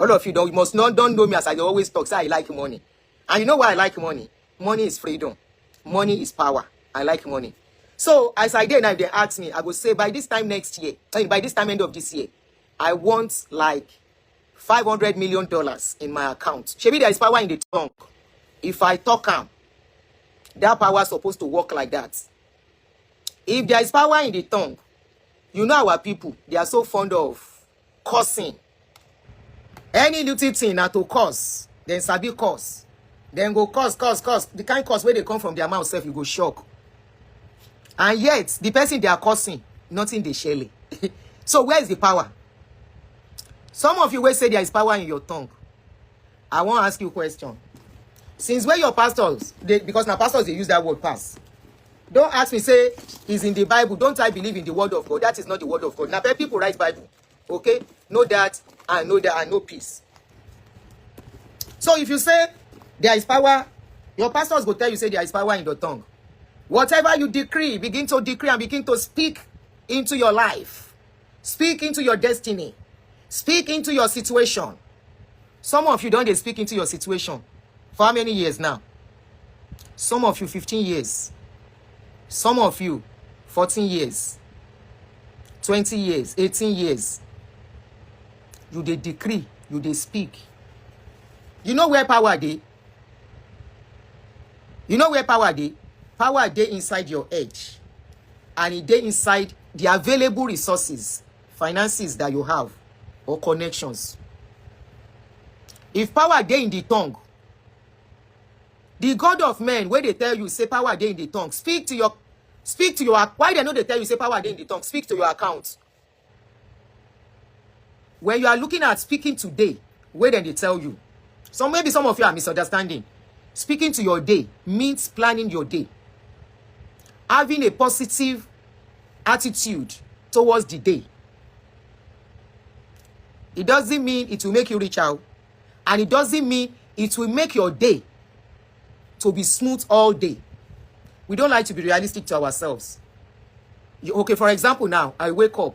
All of you don't must not don't know me as I always talk. Say I like money. And you know why I like money? Money is freedom. Money is power. I like money. So as I did now, if they ask me, I will say by this time next year, by this time end of this year, I want like $500 million in my account. Maybe there is power in the tongue. If I talk that power is supposed to work like that. If there is power in the tongue, you know our people, they are so fond of cursing. Any little thing now to curse, then sabi curse. Then go curse. The kind curse where they come from their mouth self, you go shock. And yet, the person they are cursing, nothing they share. So where is the power? Some of you will say there is power in your tongue. I want to ask you a question. Since when your pastors, because now pastors, they use that word pass. Don't ask me, say, it's in the Bible. Don't I believe in the word of God? That is not the word of God. Now, people write Bible. Okay? Know that, and know that, and know peace. So if you say there is power, your pastors will tell you, say there is power in the tongue. Whatever you decree, begin to decree and begin to speak into your life. Speak into your destiny. Speak into your situation. Some of you don't they speak into your situation. For how many years now? Some of you 15 years. Some of you 14 years. 20 years, 18 years. You they decree, you they speak. You know where power dey? You know where power dey? Power dey inside your edge. And it dey inside the available resources, finances that you have, or connections. If power dey in the tongue, the God of men, where they tell you, say power dey in the tongue, speak to your, why they know they tell you, say power dey in the tongue, speak to your account. When you are looking at speaking today, where then they tell you, so maybe some of you are misunderstanding. Speaking to your day means planning your day. Having a positive attitude towards the day. It doesn't mean it will make you reach out. And it doesn't mean it will make your day to be smooth all day. We don't like to be realistic to ourselves. Okay, for example, now, I wake up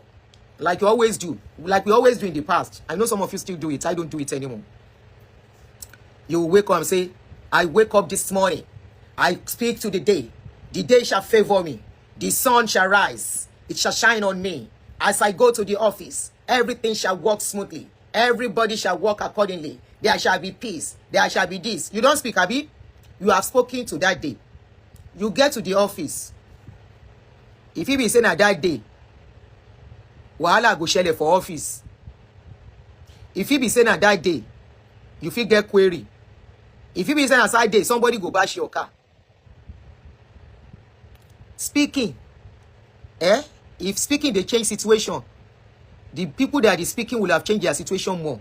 like you always do. Like we always do in the past. I know some of you still do it. I don't do it anymore. You wake up and say, I wake up this morning. I speak to the day. The day shall favor me. The sun shall rise. It shall shine on me. As I go to the office, everything shall work smoothly. Everybody shall work accordingly. There shall be peace. There shall be this. You don't speak, Abi. You have spoken to that day. You get to the office. If you be saying at that day, wahala go shele for office. If you be saying at that day, you fit get query. If you be saying aside day, somebody go bash your car. Speaking. If speaking, they change situation. The people that is speaking will have changed their situation more.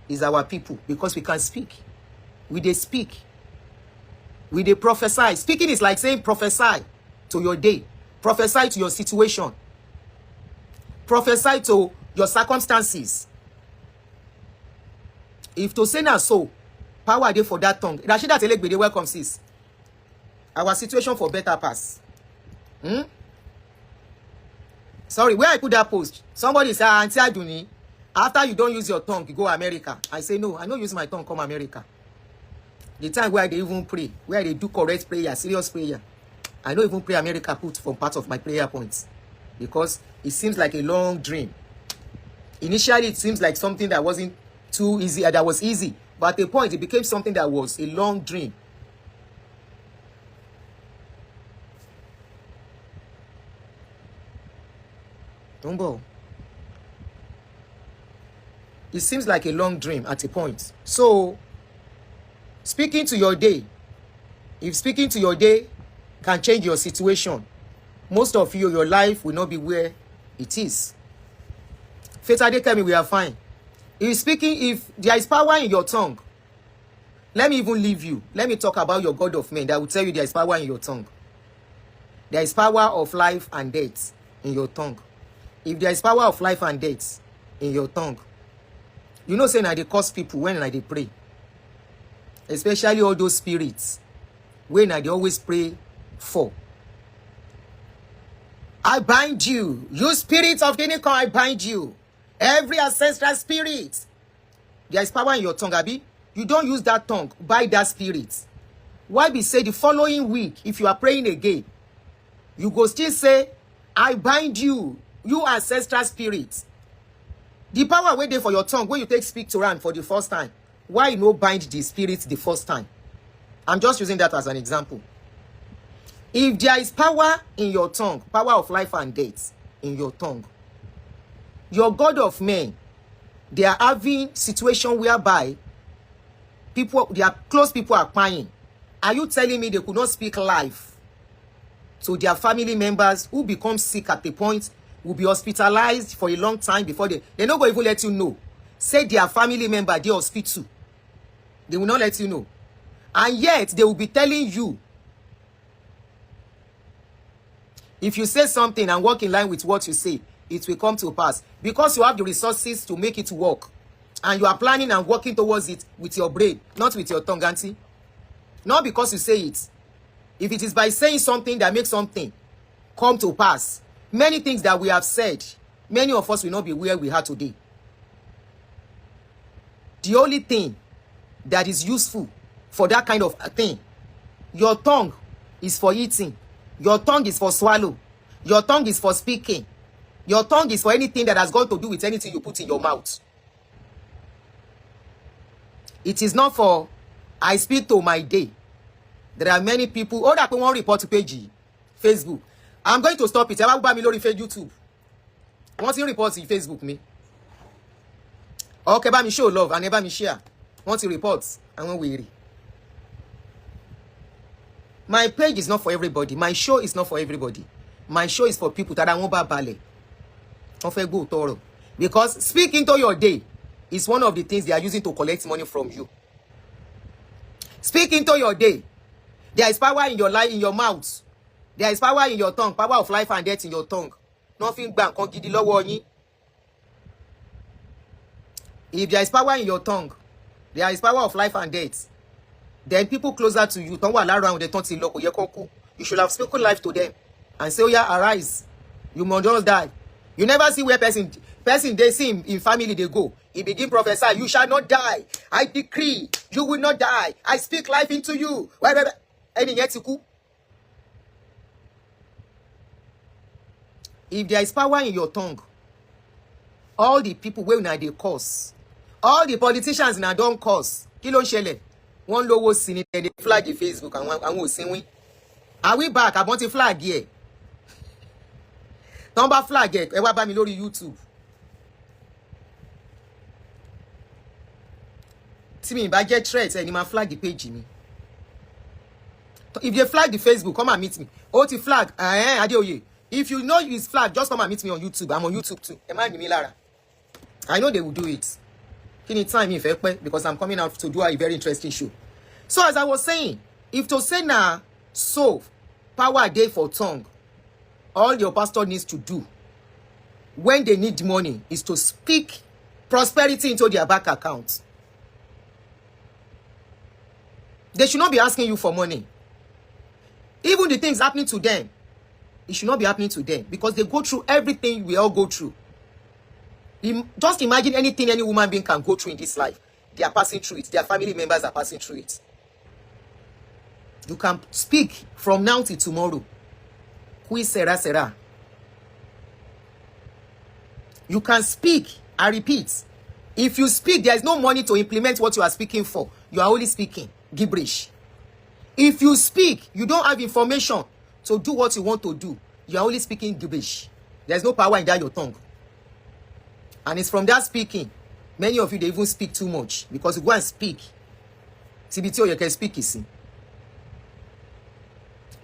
Is our people. Because we can speak. We they speak. We they prophesy. Speaking is like saying prophesy to your day. Prophesy to your situation. Prophesy to your circumstances. If to say na so, power dey for that tongue. Rashida Telegbede, welcome sis. Our situation for better pass. Sorry, where I put that post? Somebody say, Auntie Aduni, after you don't use your tongue, you go America. I say, no, I don't use my tongue, come America. The time where they even pray, where they do correct prayer, serious prayer, I don't even pray America put from part of my prayer points. Because it seems like a long dream. Initially, it seems like something that wasn't too easy, that was easy. But at the point, it became something that was a long dream. Dumbo. It seems like a long dream at a point. So, speaking to your day, if speaking to your day can change your situation, most of you, your life will not be where it is. Faith Ade tell me we are fine. If there is power in your tongue, let me even leave you. Let me talk about your God of men that will tell you there is power in your tongue. There is power of life and death in your tongue. If there is power of life and death in your tongue, you know, saying that they curse people when they pray. Especially all those spirits when they always pray for. I bind you. You spirits of unicorn, I bind you. Every ancestral spirit There is power in your tongue, Abi. You don't use that tongue by that spirit. Why be say the following week, if you are praying again, you go still say, I bind you, you ancestral spirits. The power wait there for your tongue when you take speak to Ram for the first time. Why you no bind the spirits the first time? I'm just using that as an example. If there is power in your tongue, power of life and death in your tongue, your God of men, they are having situation whereby people, their close people are crying. Are you telling me they could not speak life to their family members who become sick at the point, will be hospitalized for a long time before they're not going to even let you know? Say their family member, they hospital. They will not let you know. And yet, they will be telling you, if you say something and work in line with what you say, it will come to pass. Because you have the resources to make it work. And you are planning and working towards it with your brain, not with your tongue, auntie. Not because you say it. If it is by saying something that makes something come to pass, many things that we have said, many of us will not be where we are today. The only thing that is useful for that kind of a thing, your tongue is for eating. Your tongue is for swallow. Your tongue is for speaking. Your tongue is for anything that has got to do with anything you put in your mouth. It is not for, I speak to my day. There are many people, that won't report to page, Facebook. I'm going to stop it. I will buy me YouTube. Once you report to Facebook, me. Okay, buy me show love and never me share. Once you report, I won't worry. My page is not for everybody. My show is not for everybody. My show is for people that I won't buy ballet. Because speaking to your day is one of the things they are using to collect money from you. Speak into your day. There is power in your life, in your mouth. There is power in your tongue. Power of life and death in your tongue. Nothing back. If there is power in your tongue, there is power of life and death. Then people closer to you, you should have spoken life to them and say, oh yeah, arise. You must just die. You never see where person they see him in family they go. He begin prophesy, you shall not die. I decree, you will not die. I speak life into you. If there is power in your tongue, all the people where they curse, all the politicians now don't curse. Kilo shele. One logo seen they flag the Facebook and we see we. Are we back? I want a flag here. Number flag here. Ewa ba mi lórí YouTube. See me if get threats, any man flag the page me. If you flag the Facebook, come and meet me. Oh, the flag. Adeoye. If you know his flag, just come and meet me on YouTube. I'm on YouTube too. I know they will do it. Anytime because I'm coming out to do a very interesting show. So as I was saying, if to say now, so power day for tongue, all your pastor needs to do when they need money is to speak prosperity into their bank account. They should not be asking you for money. Even the things happening to them, it should not be happening to them because they go through everything we all go through. Just imagine anything any woman being can go through in this life. They are passing through it. Their family members are passing through it. You can speak from now till tomorrow. Qui sera sera. You can speak. I repeat. If you speak, there is no money to implement what you are speaking for. You are only speaking gibberish. If you speak, you don't have information to do what you want to do. You are only speaking gibberish. There is no power in that your tongue. And it's from that speaking. Many of you, they even speak too much. Because you go and speak. TBTO, you can speak, you see.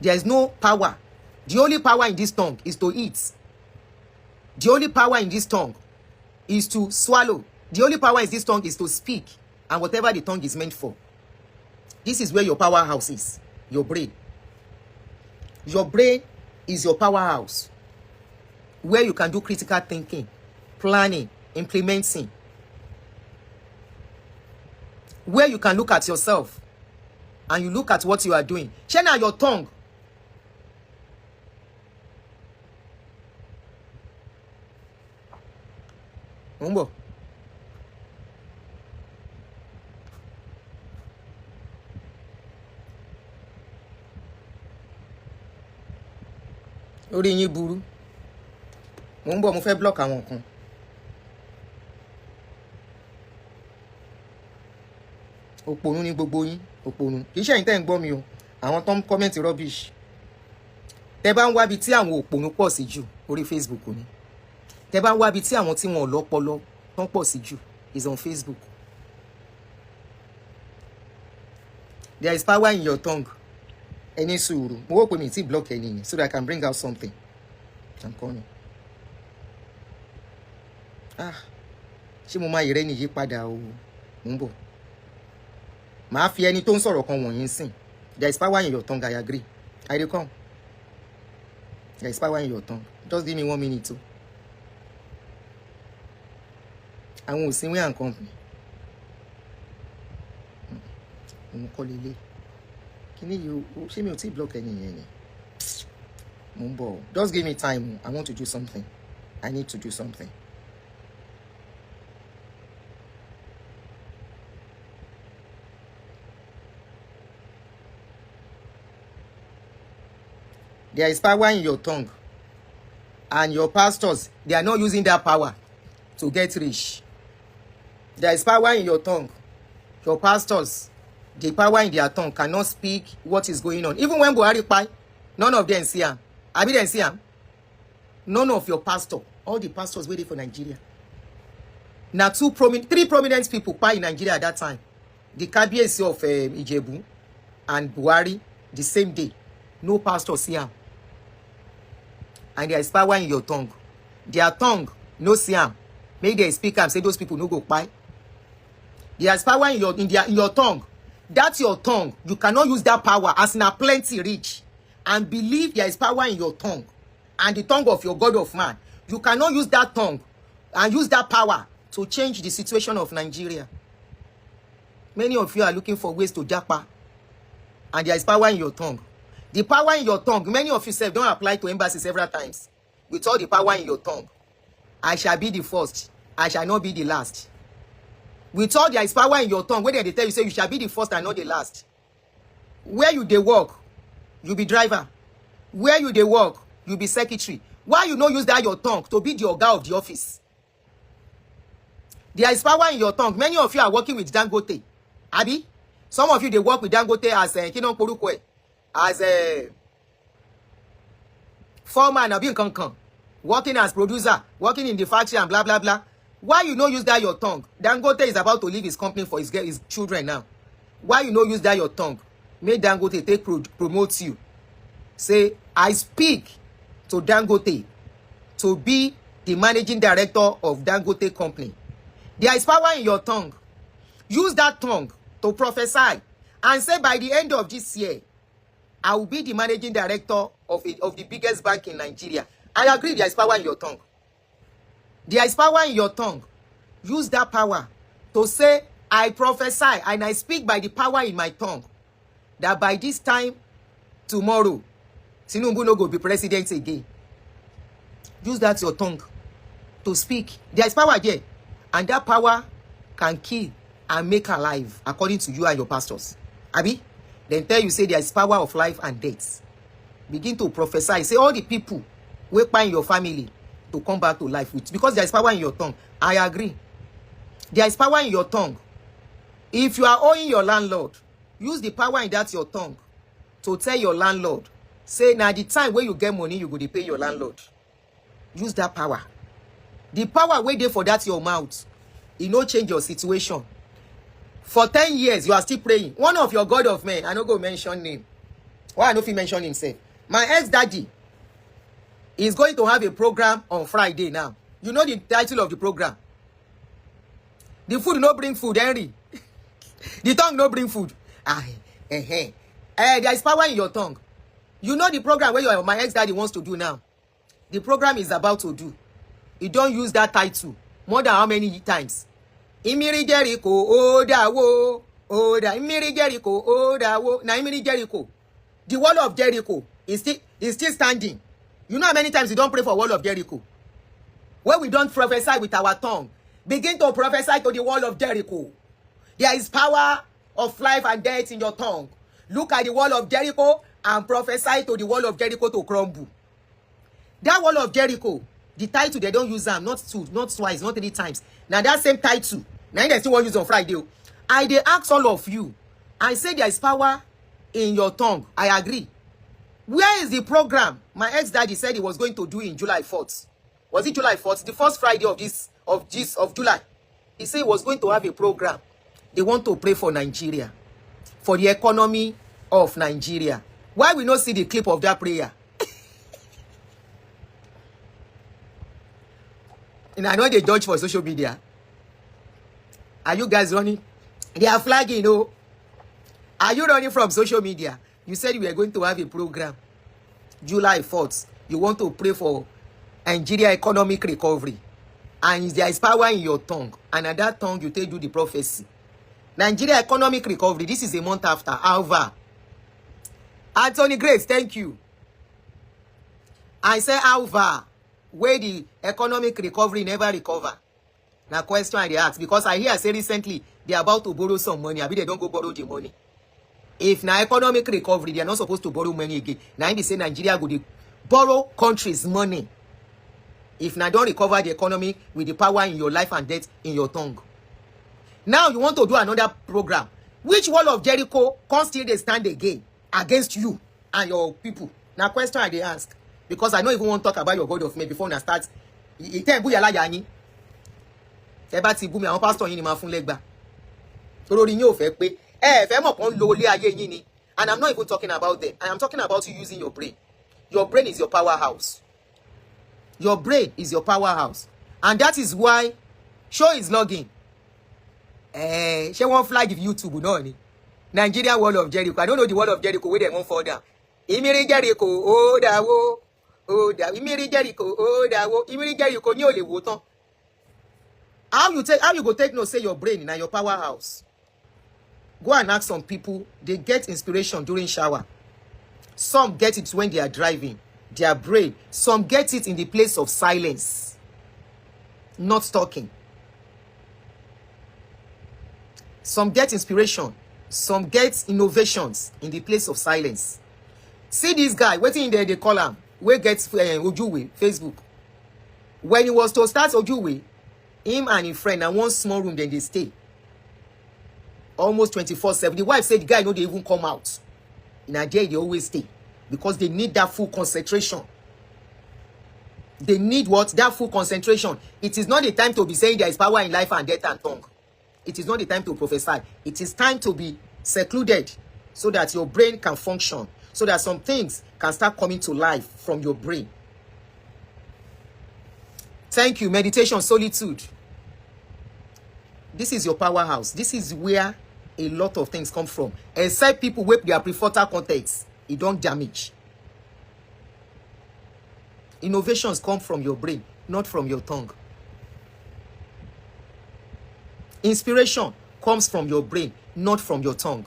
There is no power. The only power in this tongue is to eat. The only power in this tongue is to swallow. The only power in this tongue is to speak. And whatever the tongue is meant for. This is where your powerhouse is. Your brain. Your brain is your powerhouse. Where you can do critical thinking, planning, implementing. Where you can look at yourself and you look at what you are doing. Shena your tongue. Umbo. Orí yín burú. Mo ń bọ̀ mo fẹ́ block àwọn kan. Òpònú ni gbogbo yín, òpònú. Kì í ṣe ẹ̀yin tẹ́ ń gbọ́ mi o. Àwọn tó ń comment rubbish. Tẹ́ bá ń wá bí tí àwọn òpònú pọ̀ sí jù orí Facebook ni. Tẹ́ bá ń wá bí tí àwọn tí wọn ò lọ́pọlọ tó ń pọ̀ sí jù is on Facebook. There is power in your tongue. Ẹni sùúrù. Mo wò pé mi ti block ẹni yẹn so that I can bring out something. I'm coming. Ṣé mo máa yẹrẹ ní yípadà o? Mo ń bọ̀. Màá fi ẹni tó ń sọ̀rọ̀ kan wọ̀nyí sìn. There is power in your tongue, I agree. I dey come. There is power in your tongue. Just give me 1 minute too. Àwọn òsínwé and company. Mo kọ́ lélẹ̀. Kí ni yìí o? Ṣé mi ò tí block ẹni yẹn ni? Mo ń bọ̀. Just give me time. I want to do something. I need to do something. There is power in your tongue. And your pastors, they are not using that power to get rich. There is power in your tongue. Your pastors, the power in their tongue cannot speak what is going on. Even when Buhari pie, none of them see him. I be them see him. None of your pastor, all the pastors waiting for Nigeria. Now three prominent people pie in Nigeria at that time. The Kabiyesi of Ijebu and Buhari, the same day. No pastor see him. And there is power in your tongue. Their tongue, no see him. Make them speak and say those people no go pie. There is power in your tongue. That's your tongue. You cannot use that power as in a plenty rich. And believe there is power in your tongue. And the tongue of your God of man. You cannot use that tongue and use that power to change the situation of Nigeria. Many of you are looking for ways to japa. And there is power in your tongue. The power in your tongue, many of you say don't apply to embassy several times. With all the power in your tongue. I shall be the first. I shall not be the last. With all there is power in your tongue, where they tell you say you shall be the first and not the last. Where you dey work, you be driver. Where you dey work, you be secretary. Why you no use that your tongue to be the oga of the office? There is power in your tongue. Many of you are working with Dangote. Abi? Some of you they work with Dangote as Kinon Porukwe, as a foreman, Abi Nkankan, working as producer, working in the factory and blah blah blah. Why you no use that your tongue? Dangote is about to leave his company for his children now. Why you no use that your tongue? Make Dangote take promote you. Say, I speak to Dangote to be the managing director of Dangote company. There is power in your tongue. Use that tongue to prophesy and say by the end of this year, I will be the managing director of the biggest bank in Nigeria. I agree there is power in your tongue. There is power in your tongue. Use that power to say, I prophesy and I speak by the power in my tongue that by this time tomorrow, Tinubu no go be president again. Use that your tongue to speak. There is power there. And that power can kill and make alive according to you and your pastors. Abi? Then tell you say there is power of life and death. Begin to prophesy. Say all the people wake up in your family to come back to life with, because there is power in your tongue. I agree. There is power in your tongue. If you are owing your landlord, use the power in that your tongue to tell your landlord, say now the time where you get money, you go to pay your landlord. Use that power. The power wait there for that your mouth. It no change your situation. For 10 years, you are still praying. One of your God of men, I don't go mention name. Why I don't mention himself? My ex-daddy is going to have a program on Friday now. You know the title of the program. The food no bring food, Henry. The tongue no bring food. There is power in your tongue. You know the program where my ex-daddy wants to do now. The program is about to do. You don't use that title more than how many times? Imiri Jericho, Oda wo, Oda. Imiri Jericho, Oda wo. Now Imiri Jericho. The wall of Jericho is still standing. You know how many times you don't pray for wall of Jericho? When we don't prophesy with our tongue, begin to prophesy to the wall of Jericho. There is power of life and death in your tongue. Look at the wall of Jericho and prophesy to the wall of Jericho to crumble. That wall of Jericho, the title, they don't use them, not two, not twice, not 3 times. Now that same title, now they still want to use on Friday. I they ask all of you, I say there is power in your tongue. I agree. Where is the program my ex-daddy said he was going to do in July 4th? Was it July 4th? The first Friday of July. He said he was going to have a program. They want to pray for Nigeria, for the economy of Nigeria. Why we not see the clip of that prayer? And I know they judge for social media. Are you guys running? They are flagging, you know. Are you running from social media? You said you were going to have a program. July 4th. You want to pray for Nigeria economic recovery. And there is power in your tongue. And at that tongue, you take do the prophecy. Nigeria economic recovery. This is a month after. However, Anthony Grace, thank you. I say, however, where the economic recovery never recover. Now, question I ask, because I hear say recently they are about to borrow some money. I mean, they don't go borrow the money. If now economic recovery, they are not supposed to borrow money again. Now they say Nigeria go borrow countries' money. If now don't recover the economy with the power in your life and death in your tongue. Now you want to do another program. Which wall of Jericho can still they stand again against you and your people? Now question I they ask. Because I don't even want to talk about your God of me before I start. Ite bu yala yani. Eba ti bu mi àwọn pastor yin ni ma fún legba. Torori yin ò fẹ́ pé fẹ́ mọ̀ kon lo ile ayé yin ni. And I'm not even talking about them. I am talking about you using your brain. Your brain is your powerhouse. Your brain is your powerhouse. And that is why show is logging. She won't flag if YouTube no ni. Nigeria wall of Jericho. I don't know the wall of Jericho where they won't fall down. Imiri Jericho, oh dawo. Oh, Imiri Jericho, oh, Imiri Jericho, ni o le wo tan. How you go take no say your brain in your powerhouse? Go and ask some people, they get inspiration during shower. Some get it when they are driving, their brain. Some get it in the place of silence, not talking. Some get inspiration, some get innovations in the place of silence. See this guy, waiting in there, they call him. Where gets Ojuwe, Facebook. When he was to start Ojuwe, him and his friend and one small room, then they stay. Almost 24/7. The wife said the guy no they even come out. In a day, they always stay. Because they need that full concentration. They need what? That full concentration. It is not the time to be saying there is power in life and death and tongue. It is not the time to prophesy. It is time to be secluded so that your brain can function. So that some things can start coming to life from your brain. Thank you. Meditation, solitude. This is your powerhouse. This is where a lot of things come from. Except people with their prefrontal cortex, it don't damage. Innovations come from your brain, not from your tongue. Inspiration comes from your brain, not from your tongue.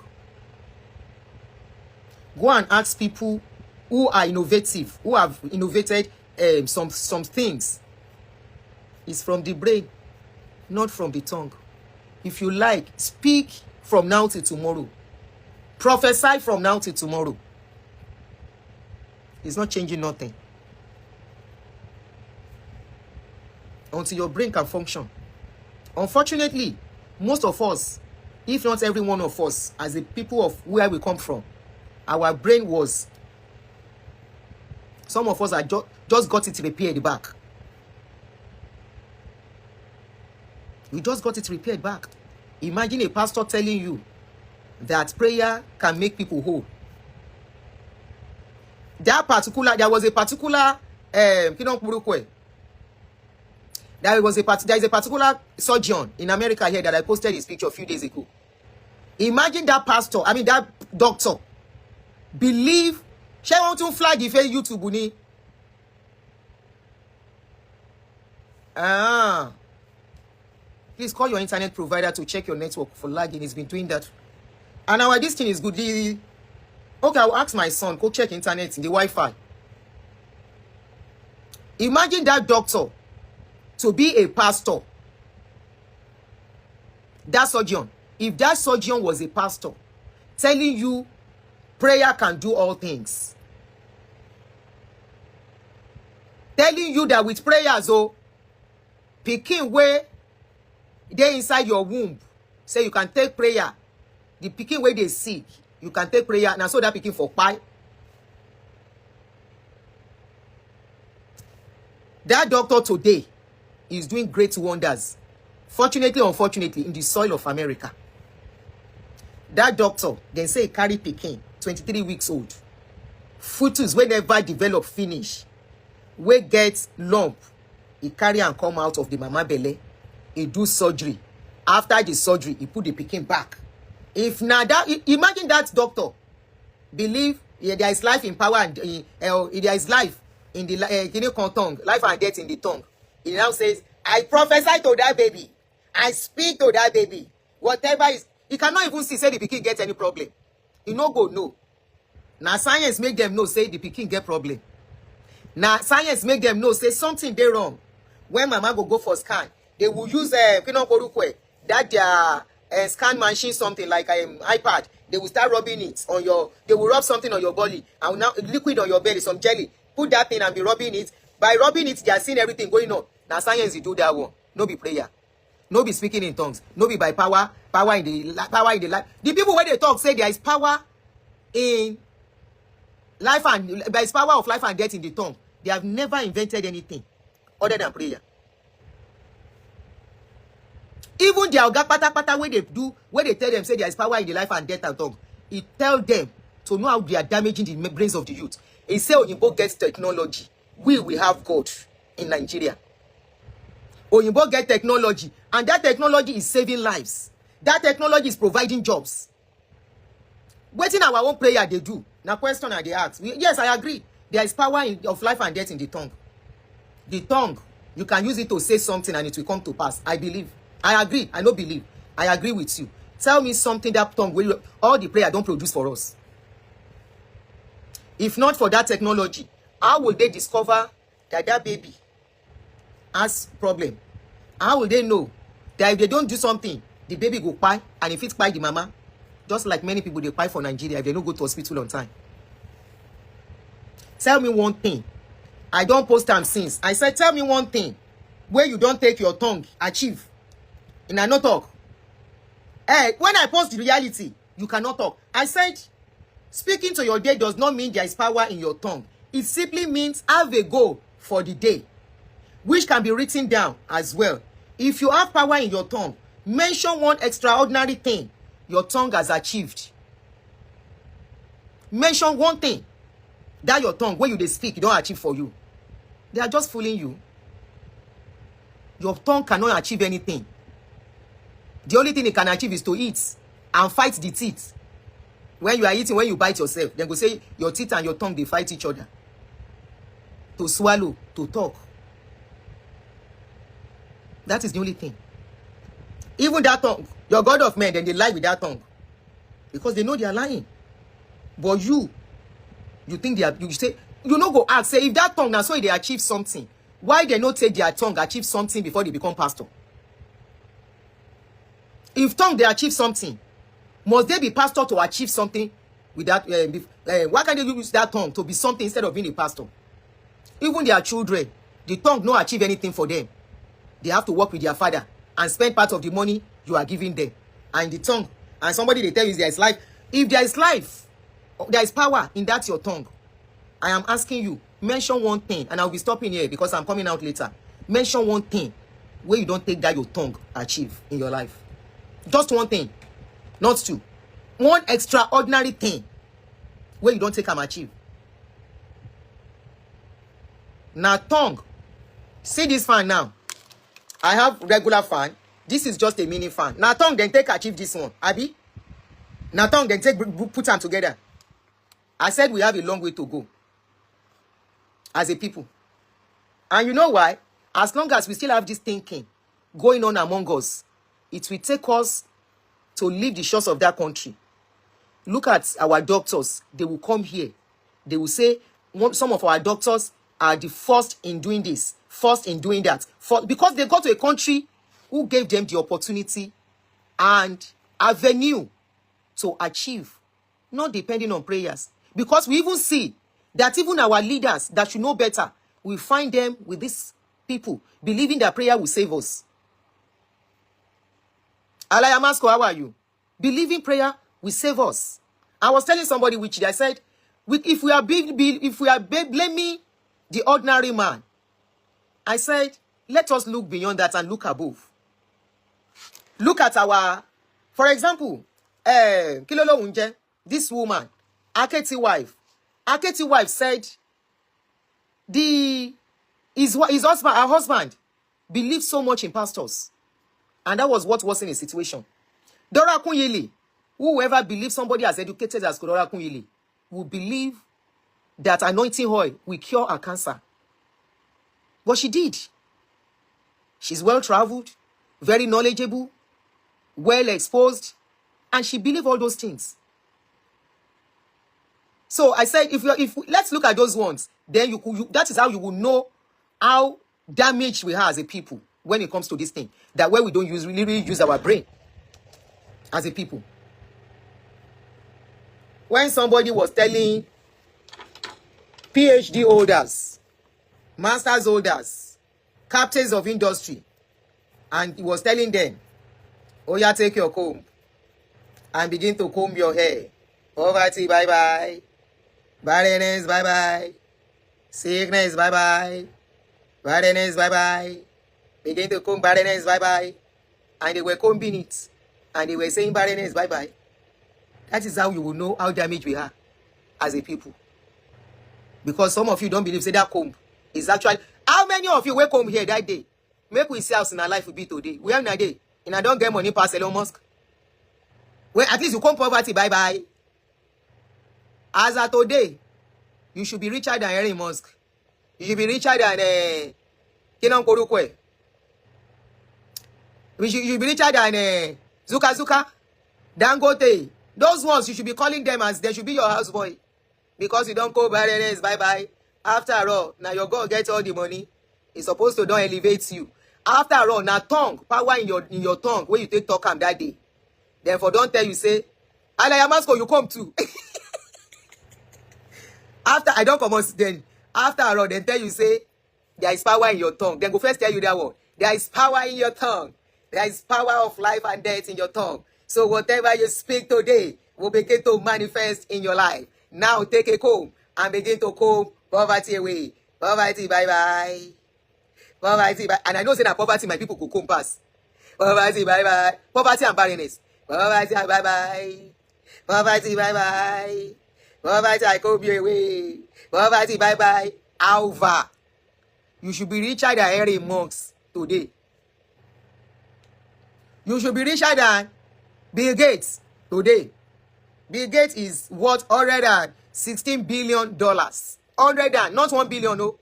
Go and ask people who are innovative, who have innovated some things. It's from the brain, not from the tongue. If you like, speak from now till tomorrow. Prophesy from now till tomorrow. It's not changing nothing. Until your brain can function. Unfortunately, most of us, if not every one of us, as the people of where we come from, our brain was, some of us are just got it repaired back. We just got it repaired back. Imagine a pastor telling you that prayer can make people whole. There is a particular surgeon in America here that I posted his picture a few days ago. Imagine that pastor, that doctor, believe, she want to flag if YouTube ni. Please call your internet provider to check your network for lagging. It's been doing that. And now this thing is good. Okay, I'll ask my son, go check internet in the Wi-Fi. Imagine that doctor to be a pastor. That surgeon. If that surgeon was a pastor telling you prayer can do all things. telling you that with prayers, oh, pikin where they inside your womb, say you can take prayer. The pikin where they sick, you can take prayer. Now so that pikin for pie. That doctor today is doing great wonders. Fortunately, unfortunately, in the soil of America. That doctor, then say carry pikin, 23 weeks old. Fetus wey never develop finish. We get lump. He carry and come out of the mama belly. He do surgery. After the surgery, he put the pikin back. If now that, imagine that doctor believe there is life in power and there is life in the tongue, life and death in the tongue. He now says, I prophesy to that baby. I speak to that baby. Whatever is, he cannot even see say the pikin get any problem. He no go no. Now science make them know say the pikin get problem. Now science make them know say something dey wrong. When mama go for scan, they will use that their scan machine, something like iPad. They will start rubbing it on your. They will rub something on your body and now liquid on your belly, some jelly. Put that thing and be rubbing it. By rubbing it, they are seeing everything going on. Now science you do that one. No be prayer. No be speaking in tongues. No be by power. Power in the life. The people where they talk say there is power in life and there is power of life and death in the tongue. They have never invented anything other than prayer. Even their oga pata where they do, where they tell them say there is power in the life and death and tongue. It tell them to know how they are damaging the brains of the youth. He say Oyinbo gets technology. We have God in Nigeria. Oyinbo get technology, and that technology is saving lives. That technology is providing jobs. Waiting our own prayer they do. Now question I they ask. Yes, I agree. There is power of life and death in the tongue. The tongue, you can use it to say something and it will come to pass. I believe. I agree. I don't believe. I agree with you. Tell me something that tongue will all the prayer don't produce for us. If not for that technology, how will they discover that that baby has problem? How will they know that if they don't do something, the baby go cry, and if it's cry the mama, just like many people they cry for Nigeria if they don't go to hospital on time. Tell me one thing. I don't post time since. I said tell me one thing where you don't take your tongue achieve. And I not talk. Hey, when I post the reality, you cannot talk. I said speaking to your day does not mean there is power in your tongue. It simply means have a goal for the day, which can be written down as well. If you have power in your tongue, mention one extraordinary thing your tongue has achieved. Mention one thing that your tongue, when you speak, you don't achieve for you. They are just fooling you. Your tongue cannot achieve anything. The only thing it can achieve is to eat and fight the teeth. When you are eating, when you bite yourself, then go say your teeth and your tongue, they fight each other. To swallow, to talk. That is the only thing. Even that tongue, your God of men, then they lie with that tongue. Because they know they are lying. But you think they are, you say, you know go ask, say if that tongue, now so they achieve something, why they not take their tongue achieve something before they become pastor? If tongue they achieve something, must they be pastor to achieve something with that? Why can't they use that tongue to be something instead of being a pastor? Even their children, the tongue not achieve anything for them. They have to work with their father and spend part of the money you are giving them. And the tongue, and somebody they tell you there is life. If there is life, there is power in that your tongue. I am asking you, mention one thing, and I'll be stopping here because I'm coming out later. Mention one thing where you don't take that your tongue achieve in your life. Just one thing, not two. One extraordinary thing where you don't take and achieve. Now tongue, see this fan now. I have regular fan. This is just a mini fan. Now tongue then take achieve this one. Abi? Now tongue then take put them together. I said we have a long way to go as a people. And you know why? As long as we still have this thinking going on among us, it will take us to leave the shores of that country. Look at our doctors. They will come here. They will say some of our doctors are the first in doing this, first in doing that. Because they got to a country who gave them the opportunity and avenue to achieve, not depending on prayers. Because we even see that even our leaders that should know better we find them with these people believing that prayer will save us. Alayamasko, how are you? Believing prayer will save us. I was telling somebody which day, I said, if we are blaming the ordinary man, I said, let us look beyond that and look above. Look at our, for example, Kilolo Unje, this woman, Aketi wife. Aketi wife said, his husband, her husband, believed so much in pastors. And that was what was in a situation. Dora Kunyili, whoever believes somebody as educated as Dora Kunyili, will believe that anointing oil will cure her cancer. But she did. She's well-traveled, very knowledgeable, well-exposed, and she believed all those things. So I said, let's look at those ones, then that is how you will know how damaged we are as a people when it comes to this thing. That way we don't really use our brain as a people. When somebody was telling PhD holders, masters holders, captains of industry, and he was telling them, oh yeah, take your comb and begin to comb your hair. Poverty, bye-bye. Barrenness, bye-bye. Sickness, bye-bye. Barrenness, bye-bye. Begin to comb barrenness, bye-bye. And they were combing it. And they were saying barrenness, bye-bye. That is how you will know how damaged we are as a people. Because some of you don't believe, say that comb is actually... How many of you wake home here that day? Make we see us in our life will be today. We are in a day. And I don't get money past Elon Musk. Well, at least you come poverty, bye-bye. As of today, you should be richer than Elon Musk. You should be richer than Kenan Korukwe. You should be richer than Zuka, Dangote. Those ones, you should be calling them as they should be your houseboy. Because you don't call barrenness, bye-bye. After all, now your God gets all the money. It's supposed to don't elevate you. After all, now tongue, power in your tongue, when you take talk am that day. Therefore, don't tell you, say, Alayamasko, you come too. After, I don't come on, then, after all, then tell you, say, there is power in your tongue. Then go first tell you that one. There is power in your tongue. There is power of life and death in your tongue. So whatever you speak today will begin to manifest in your life. Now take a comb and begin to comb poverty away. Poverty, bye-bye. Poverty, bye. And I know say that poverty, my people could come pass. Poverty, bye-bye. Poverty and barrenness. Poverty, bye-bye. Poverty, bye-bye. Poverty, I comb you away. Poverty, bye-bye. Alva. You should be richer than Harry Monks today. You should be richer than Bill Gates today. Bill Gates is worth $116 billion. 100 and not 1 billion, no.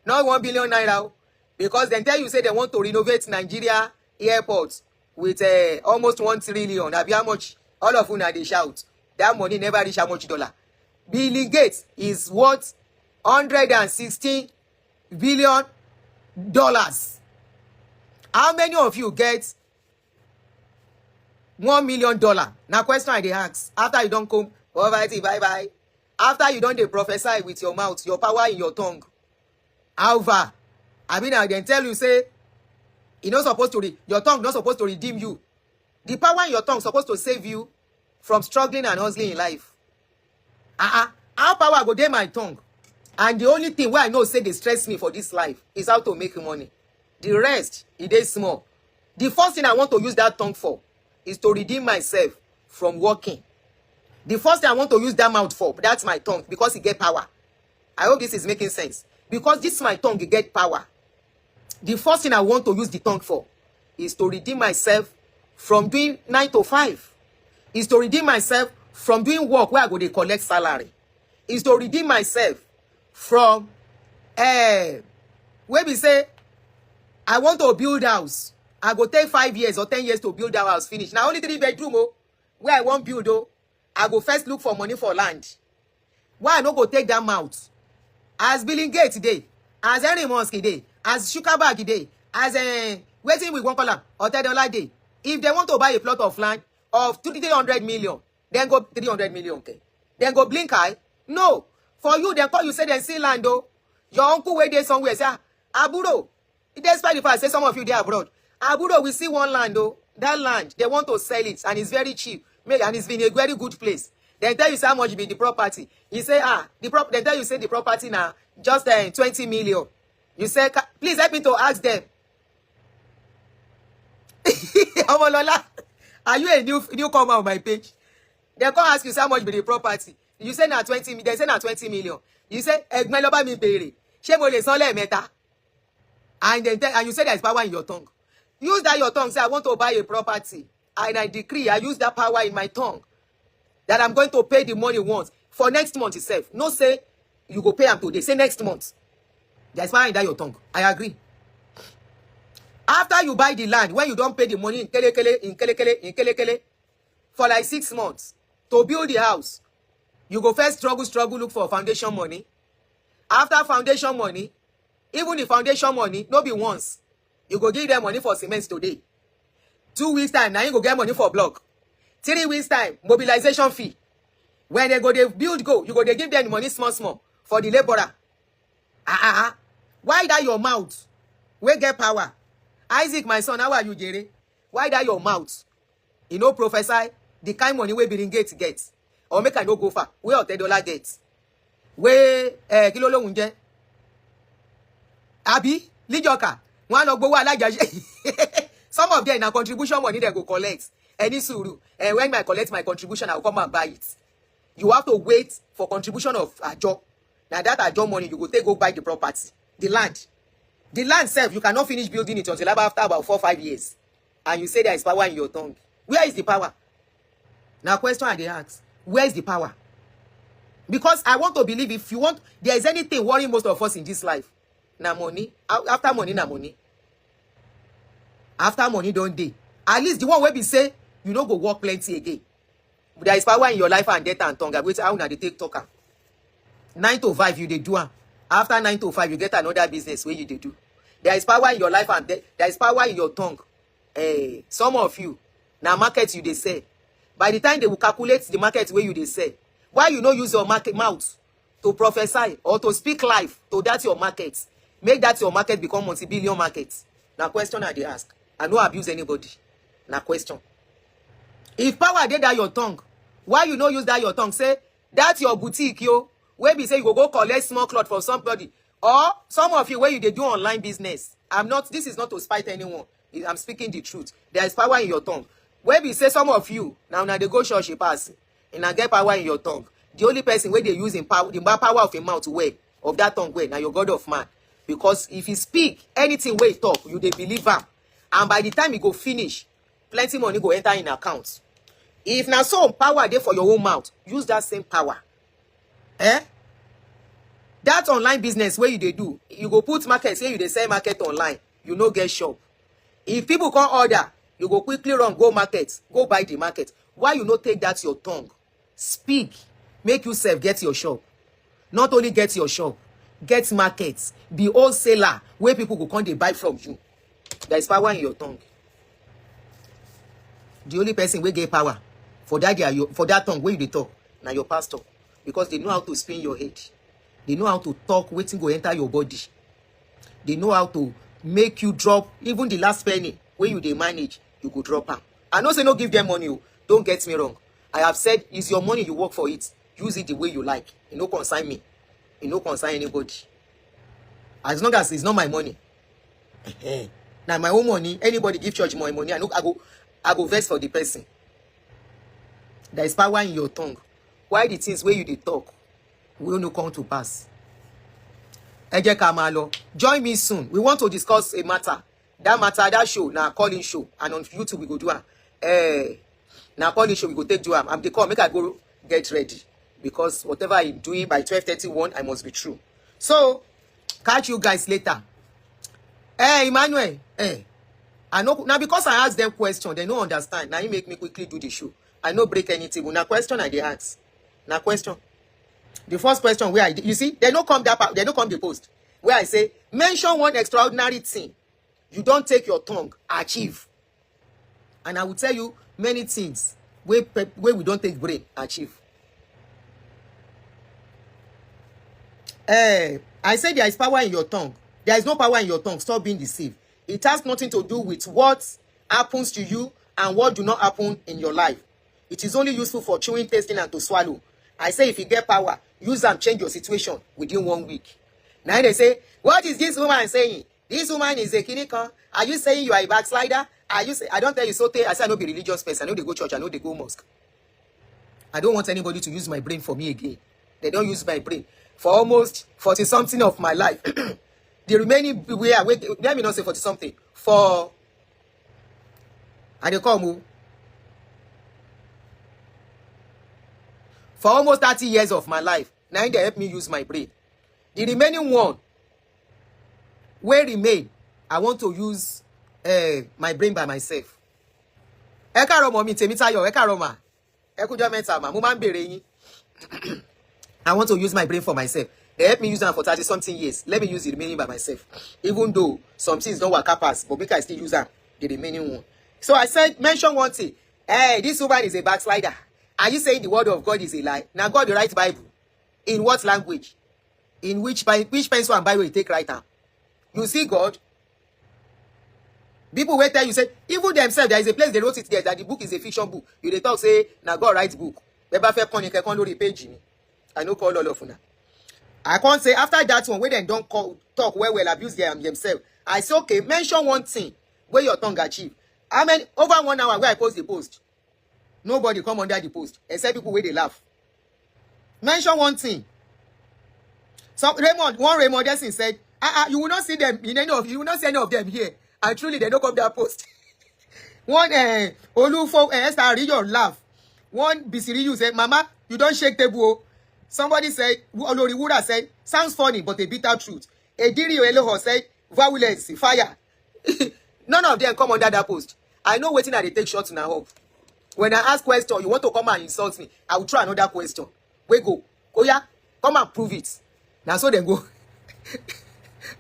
Not 1 billion naira. Because then tell you say they want to renovate Nigeria airports with almost 1 trillion. Abi how much? All of you now they shout. That money never reach how much dollar. Bill Gates is worth $116 billion. How many of you get $1 million? Now question I dey ask. After you don't come, poverty, bye-bye. After you don't dey prophesy with your mouth, your power in your tongue. However, I mean, I then tell you, say, you not supposed to, your tongue not supposed to redeem you. The power in your tongue supposed to save you from struggling and hustling in life. How power go dey my tongue? And the only thing where I know say they stress me for this life is how to make money. The rest, it is small. The first thing I want to use that tongue for is to redeem myself from working. The first thing I want to use that mouth for, that's my tongue, because it get power. I hope this is making sense. Because this my tongue, it get power. The first thing I want to use the tongue for is to redeem myself from doing 9 to 5. Is to redeem myself from doing work where I go to collect salary. Is to redeem myself from where we say I want to build house. I go take 5 years or 10 years to build that house finish. Now only 3 bedroom where I want build I go first look for money for land. Why I no go take that mouth? As Bill Gates today, as Henry Musk today, as Zuckerberg today, as waiting with one color or $10 day. If they want to buy a plot of land of 300 million, then go 300 million. Okay. Then go blink eye. No. For you, they call you say they see land Your uncle wey dey somewhere say, Aburo, despite the fact say some of you dey abroad, Aburo, we see one land though. That land, they want to sell it and it's very cheap. And it's been a very good place. They tell you how much be the property. You say, they tell you say the property now just 20 million. You say, please help me to ask them. Omolola, are you a newcomer on my page? They come ask you how much be the property. You say na 20. They say na 20 million. You say, Egbe lo ba mi bere. Ṣé mo lè san lẹ́ẹ̀mẹ́ta? And you say there is power in your tongue. Use that your tongue. Say, I want to buy a property. And I decree, I use that power in my tongue that I'm going to pay the money once for next month itself. No say you go pay am today. Say next month. There's power in that your tongue. I agree. After you buy the land, when you don't pay the money in Kelekele, for like 6 months to build the house, you go first struggle, look for foundation money. After foundation money, even the foundation money, no be once. You go give them money for cement today. 2 weeks time, now you go get money for block. 3 weeks time, mobilization fee. When they go, they build go, you go, they give them the money small for the laborer. Why that your mouth? We get power. Isaac, my son, how are you, Jerry? Why that your mouth? You know, prophesy the kind money we Bill Gates gets. Or make I no go far. Where $10 gets? Where kilo lo unje? Abi, Lijoka. One of go some of them na contribution money they go collect. Any suru. And when I collect my contribution, I'll come and buy it. You have to wait for contribution of a job. Now that a job money, you go take go buy the property. The land. The land self, you cannot finish building it until after about 4 or 5 years. And you say there is power in your tongue. Where is the power? Now question I ask. Where is the power? Because I want to believe if you want, there is anything worrying most of us in this life. Na money. After money, na money. After money, don't they? At least the one where we say, you don't go work plenty again. But there is power in your life and death and tongue. I wait how now they take talker. 9 to 5, you they do. After 9 to 5, you get another business where you they do. There is power in your life and death. There is power in your tongue. Some of you, now market you they say. By the time they will calculate the market where you they say, why you no use your market mouth to prophesy or to speak life to that your market? Make that your market become multi-billion market. Now question I they ask. I no abuse anybody. Now question. If power did that your tongue, why you no use that your tongue? Say that's your boutique, yo. Where we say you go collect small cloth from somebody. Or some of you where you they do online business. This is not to spite anyone. I'm speaking the truth. There is power in your tongue. Where we say some of you, now they go church pass. And I get power in your tongue. The only person where they use in power, the power of a mouth way, of that tongue way, now you're God of man. Because if you speak anything where you talk, you they believe him. And by the time you go finish, plenty money go enter in accounts. If now some power there for your own mouth, use that same power. That online business where you they do, you go put market, say you they sell market online, you no get shop. If people come order, you go quickly run, go market, go buy the market. Why you not take that your tongue? Speak, make yourself get your shop. Not only get your shop, get markets, be wholesaler where people go come they buy from you. There is power in your tongue. The only person will get power for that tongue where you they talk, now your pastor. Because they know how to spin your head. They know how to talk, waiting go enter your body. They know how to make you drop even the last penny where you they manage, you go drop them. I know say no give them money. Don't get me wrong. I have said it's your money, you work for it. Use it the way you like. It no concern me. It no concern anybody. As long as it's not my money. Now my own money, anybody give church more money, I go vex for the person. There is power in your tongue. Why the things where you they talk will not come to pass? Eje Kamalo, join me soon. We want to discuss a matter. That show, now calling show. And on YouTube we go do am. Now calling show we go take do am. I'm the call, make I go get ready. Because whatever I'm doing by 12:31, I must be true. So, catch you guys later. Emmanuel, I know now because I ask them question, they don't understand. Now you make me quickly do the show. I no break anything. Now question I dey ask. Now question. The first question where you see, they don't come the post where I say mention one extraordinary thing you don't take your tongue achieve, and I will tell you many things where we don't take brain achieve. I say there is power in your tongue. There is no power in your tongue. Stop being deceived. It has nothing to do with what happens to you and what do not happen in your life. It is only useful for chewing, tasting, and to swallow. I say if you get power, use and change your situation within 1 week. Now they say, what is this woman saying? This woman is a kinika. Are you saying you are a backslider? Are you say, I don't tell you so. I say I don't be religious person. I know they go church. I know they go mosque. I don't want anybody to use my brain for me again. They don't use my brain. For almost 40-something of my life. The remaining way, let me not say 40-something. For, I dey call you. For almost 30 years of my life, now they help me use my brain. The remaining one, where remain, I want to use my brain by myself. Eka romo mi temi tayo, eka roma. Ekujo meta ma, mo ma nbere yin. I want to use my brain for myself. They help me use them for 30-something years. Let me use the remaining by myself. Even though some things don't work out pass, but because I still use them, the remaining one. So I said, mention one thing. Hey, this woman is a backslider. Are you saying the word of God is a lie? Now God, the right Bible. In what language? In which pencil and Bible you take right now? You see God? People will tell you, say, even themselves, there is a place they wrote it there, that the book is a fiction book. You they talk, say, now God writes book. I know call all of you. I can't say after that one, where they don't talk well, abuse themselves. I say, okay, mention one thing where your tongue achieve. I mean, over 1 hour where I post the post. Nobody come under the post, except people where they laugh. Mention one thing. So Raymond Destin said, you will not see them in any of you will not see any of them here. And truly they don't come that post. One Olufo Esther read your laugh. One Bisiri said, Mama, you don't shake table. Somebody said, Olori Wura said, sounds funny, but a bitter truth. Ediri Eloho said, violence, fire. None of them come under that post. I know waiting at they take shots now. When I ask question, you want to come and insult me, I will try another question. We go. Oh yeah, come and prove it. Now so then go.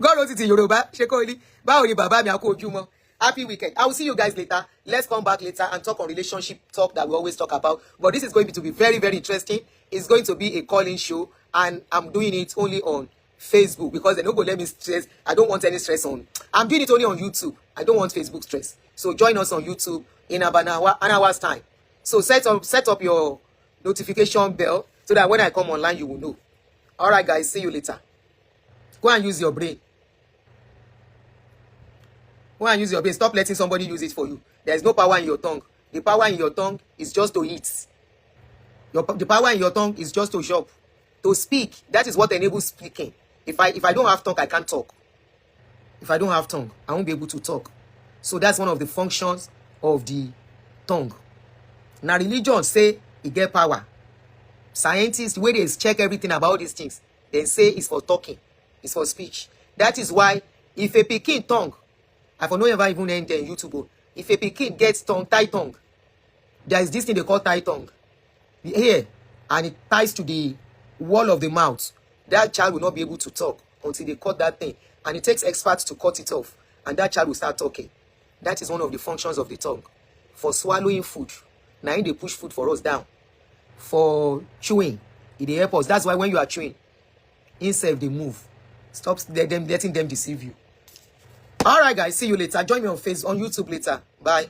God wrote it in Yoruba. Shekoli. Baoli Baba mi ako ojumo. Happy weekend. I will see you guys later. Let's come back later and talk on relationship talk that we always talk about. But this is going to be very, very interesting. It's going to be a calling show. And I'm doing it only on Facebook because they don't go let me stress. I don't want any stress on. I'm doing it only on YouTube. I don't want Facebook stress. So join us on YouTube in about an hour's time. So set up your notification bell so that when I come online, you will know. All right, guys. See you later. Go and use your brain. Go and use your brain. Stop letting somebody use it for you. There is no power in your tongue. The power in your tongue is just to eat. The power in your tongue is just to shop, to speak. That is what enables speaking. If I don't have tongue, I can't talk. If I don't have tongue, I won't be able to talk. So that's one of the functions of the tongue. Now religion say it get power. Scientists, the way they check everything about these things, they say it's for talking. It's for speech. That is why if a pikin tongue, I for no ever even enter in YouTube. If a pikin gets tight tongue, there is this thing they call tight tongue. Here, and it ties to the wall of the mouth. That child will not be able to talk until they cut that thing. And it takes experts to cut it off. And that child will start talking. That is one of the functions of the tongue. For swallowing food. Now they push food for us down. For chewing, it helps us. That's why when you are chewing, instead they move. Stop letting them deceive you. All right, guys. See you later. Join me on YouTube later. Bye.